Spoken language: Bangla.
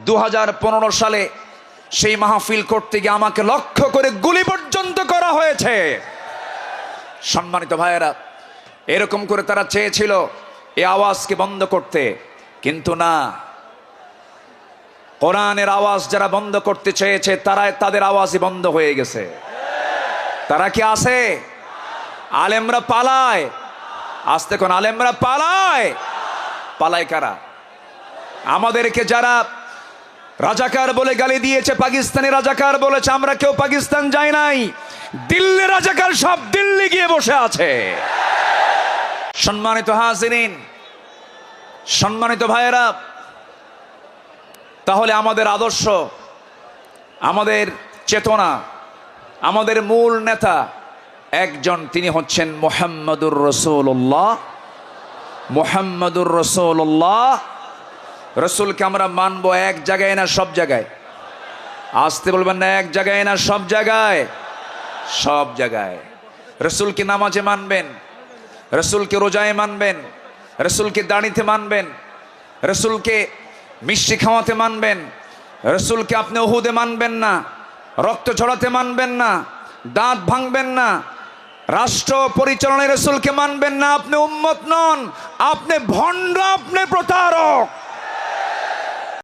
2015 সালে সেই মাহফিল করতে গিয়ে আমাকে লক্ষ্য করে গুলি পর্যন্ত করা হয়েছে। সম্মানিত ভাইয়েরা, এরকম করে তারা চেয়েছিল এই আওয়াজকে বন্ধ করতে, কিন্তু না, কোরআনের আওয়াজ যারা বন্ধ করতে চেয়েছে তাদের আওয়াজই বন্ধ হয়ে গেছে। তারা কি আছে? আলেমরা পালায়, আসতে কোন আলেমরা পালায়। পালায় কারা? আমাদেরকে যারা রাজাকার বলে গালি দিয়েছে, পাকিস্তানি রাজাকার বলেছে, আমরা কেউ পাকিস্তান যাই নাই। দিল্লি রাজাকার সব দিল্লি গিয়ে বসে আছে। সম্মানিত হাজিরিন, সম্মানিত ভাইয়েরা, তাহলে আমাদের আদর্শ, আমাদের চেতনা, আমাদের মূল নেতা একজন, তিনি হচ্ছেন মুহাম্মদুর রাসূলুল্লাহ। মুহাম্মদুর রাসূলুল্লাহ। রসুলকে আমরা মানবো এক জায়গায় না সব জায়গায়? আসতে বলবেন না, এক জায়গায় না সব জায়গায়? সব জায়গায়। রসুলকে নামাজে মানবেন, রসুলকে রোজায় মানবেন, রসুলকে দাড়িতে মানবেন, রসুলকে মিষ্টি খাওয়াতে মানবেন, রসুলকে আপনি উহুদে মানবেন না, রক্ত ঝরাতে মানবেন না, দাঁত ভাঙবেন না, রাষ্ট্র পরিচালনায় রসুলকে মানবেন না। আপনি উম্মত নন, আপনি ভণ্ড, আপনি প্রতারক।